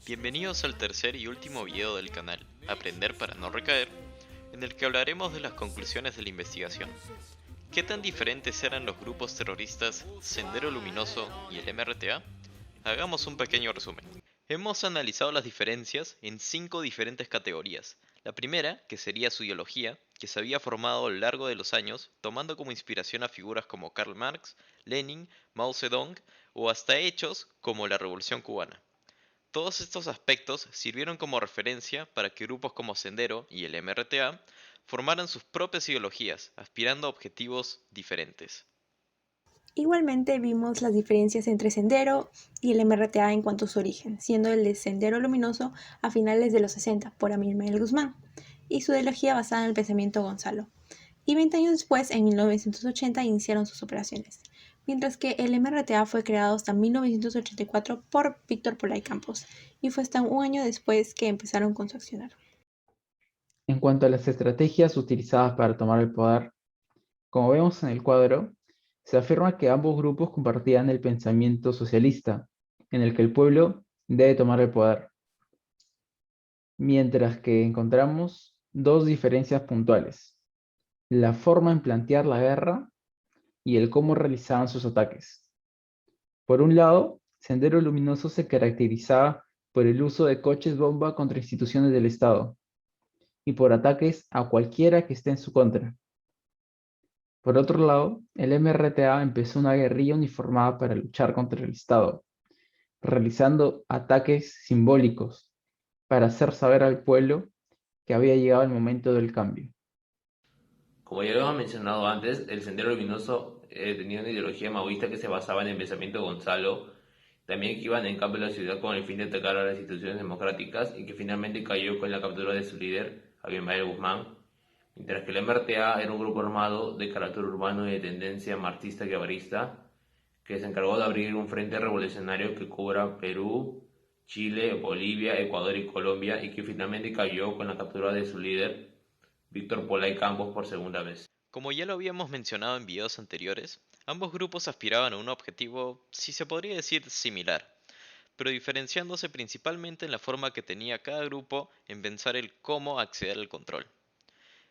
Bienvenidos al tercer y último video del canal, Aprender para no recaer, en el que hablaremos de las conclusiones de la investigación. ¿Qué tan diferentes eran los grupos terroristas Sendero Luminoso y el MRTA? Hagamos un pequeño resumen. Hemos analizado las diferencias en 5 diferentes categorías. La primera, que sería su ideología, que se había formado a lo largo de los años, tomando como inspiración a figuras como Karl Marx, Lenin, Mao Zedong o hasta hechos como la Revolución Cubana. Todos estos aspectos sirvieron como referencia para que grupos como Sendero y el MRTA formaran sus propias ideologías, aspirando a objetivos diferentes. Igualmente vimos las diferencias entre Sendero y el MRTA en cuanto a su origen, siendo el de Sendero Luminoso a finales de los 60 por Amílcar Guzmán y su ideología basada en el pensamiento Gonzalo. Y 20 años después, en 1980, iniciaron sus operaciones, mientras que el MRTA fue creado hasta 1984 por Víctor Polay Campos y fue hasta un año después que empezaron con su accionar. En cuanto a las estrategias utilizadas para tomar el poder, como vemos en el cuadro, se afirma que ambos grupos compartían el pensamiento socialista, en el que el pueblo debe tomar el poder, mientras que encontramos dos diferencias puntuales: la forma en plantear la guerra y el cómo realizaban sus ataques. Por un lado, Sendero Luminoso se caracterizaba por el uso de coches bomba contra instituciones del Estado y por ataques a cualquiera que esté en su contra. Por otro lado, el MRTA empezó una guerrilla uniformada para luchar contra el Estado, realizando ataques simbólicos para hacer saber al pueblo que había llegado el momento del cambio. Como ya lo hemos mencionado antes, el Sendero Luminoso tenía una ideología maoísta que se basaba en el pensamiento de Gonzalo, también que iban en campo a la ciudad con el fin de atacar a las instituciones democráticas y que finalmente cayó con la captura de su líder, Abimael Guzmán, mientras que el MRTA era un grupo armado de carácter urbano y de tendencia marxista-guevarista que se encargó de abrir un frente revolucionario que cubra Perú, Chile, Bolivia, Ecuador y Colombia y que finalmente cayó con la captura de su líder, Víctor Polay Campos, por segunda vez. Como ya lo habíamos mencionado en videos anteriores, ambos grupos aspiraban a un objetivo, si se podría decir, similar, pero diferenciándose principalmente en la forma que tenía cada grupo en pensar el cómo acceder al control.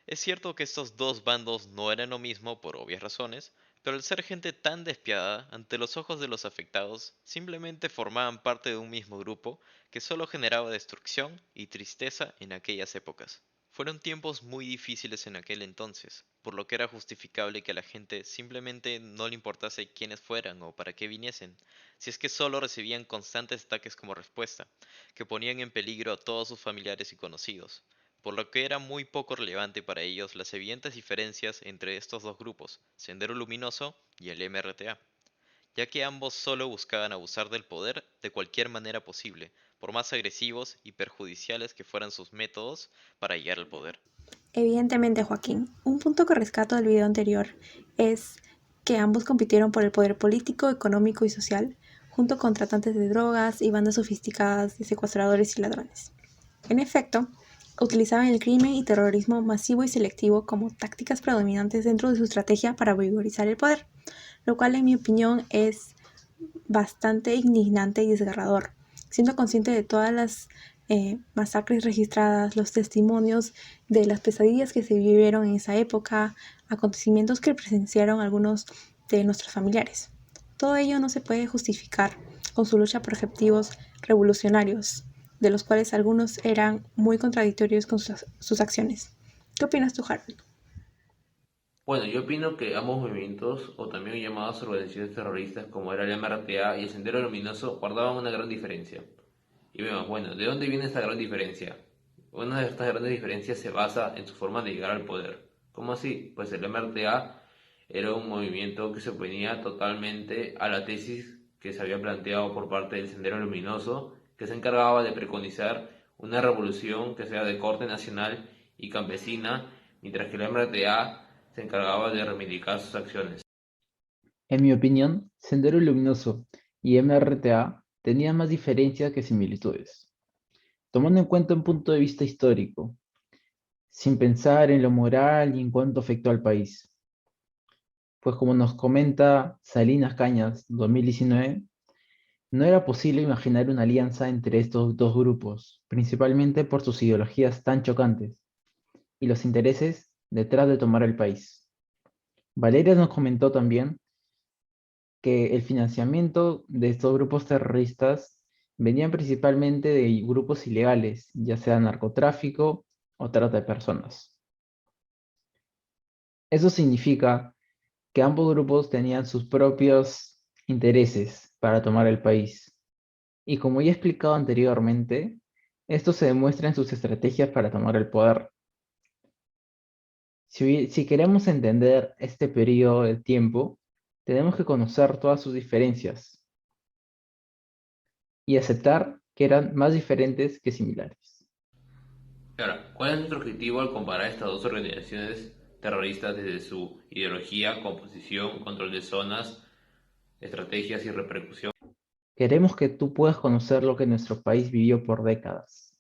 Es cierto que estos dos bandos no eran lo mismo por obvias razones, pero al ser gente tan despiadada, ante los ojos de los afectados, simplemente formaban parte de un mismo grupo que solo generaba destrucción y tristeza en aquellas épocas. Fueron tiempos muy difíciles en aquel entonces, por lo que era justificable que a la gente simplemente no le importase quiénes fueran o para qué viniesen, si es que solo recibían constantes ataques como respuesta, que ponían en peligro a todos sus familiares y conocidos, por lo que era muy poco relevante para ellos las evidentes diferencias entre estos dos grupos, Sendero Luminoso y el MRTA, ya que ambos solo buscaban abusar del poder de cualquier manera posible, por más agresivos y perjudiciales que fueran sus métodos para llegar al poder. Evidentemente, Joaquín, un punto que rescato del video anterior es que ambos compitieron por el poder político, económico y social, junto con tratantes de drogas y bandas sofisticadas de secuestradores y ladrones. En efecto, utilizaban el crimen y terrorismo masivo y selectivo como tácticas predominantes dentro de su estrategia para vigorizar el poder, lo cual en mi opinión es bastante indignante y desgarrador, siendo consciente de todas las masacres registradas, los testimonios de las pesadillas que se vivieron en esa época, acontecimientos que presenciaron algunos de nuestros familiares. Todo ello no se puede justificar con su lucha por objetivos revolucionarios, de los cuales algunos eran muy contradictorios con sus acciones. ¿Qué opinas tú, Harold? Bueno, yo opino que ambos movimientos, o también llamadas organizaciones terroristas como era el MRTA y el Sendero Luminoso, guardaban una gran diferencia. Y vemos, bueno, ¿de dónde viene esta gran diferencia? Una de estas grandes diferencias se basa en su forma de llegar al poder. ¿Cómo así? Pues el MRTA era un movimiento que se oponía totalmente a la tesis que se había planteado por parte del Sendero Luminoso, que se encargaba de preconizar una revolución que sea de corte nacional y campesina, mientras que el MRTA se encargaba de reivindicar sus acciones. En mi opinión, Sendero Luminoso y MRTA tenían más diferencias que similitudes. Tomando en cuenta un punto de vista histórico, sin pensar en lo moral y en cuánto afectó al país. Pues como nos comenta Salinas Cañas 2019, No era posible imaginar una alianza entre estos dos grupos, principalmente por sus ideologías tan chocantes y los intereses detrás de tomar el país. Valeria nos comentó también que el financiamiento de estos grupos terroristas venían principalmente de grupos ilegales, ya sea narcotráfico o trata de personas. Eso significa que ambos grupos tenían sus propios intereses para tomar el país. Y como ya he explicado anteriormente, esto se demuestra en sus estrategias para tomar el poder. Si queremos entender este periodo de tiempo, tenemos que conocer todas sus diferencias y aceptar que eran más diferentes que similares. Claro, ¿cuál es nuestro objetivo al comparar estas dos organizaciones terroristas desde su ideología, composición, control de zonas, estrategias y repercusión? Queremos que tú puedas conocer lo que nuestro país vivió por décadas,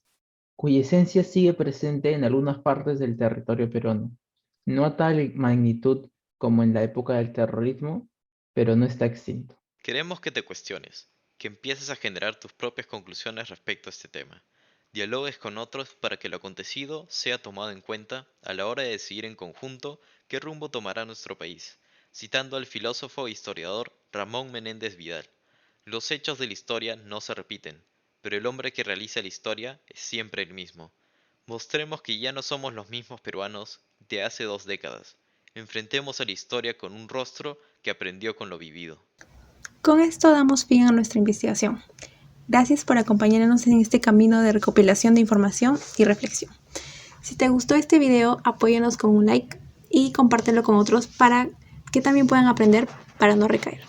cuya esencia sigue presente en algunas partes del territorio peruano, no a tal magnitud como en la época del terrorismo, pero no está extinto. Queremos que te cuestiones, que empieces a generar tus propias conclusiones respecto a este tema. Dialogues con otros para que lo acontecido sea tomado en cuenta a la hora de decidir en conjunto qué rumbo tomará nuestro país, citando al filósofo e historiador Ramón Menéndez Vidal. Los hechos de la historia no se repiten, pero el hombre que realiza la historia es siempre el mismo. Mostremos que ya no somos los mismos peruanos de hace 2 décadas. Enfrentemos a la historia con un rostro que aprendió con lo vivido. Con esto damos fin a nuestra investigación. Gracias por acompañarnos en este camino de recopilación de información y reflexión. Si te gustó este video, apóyanos con un like y compártelo con otros para que también puedan aprender para no recaer.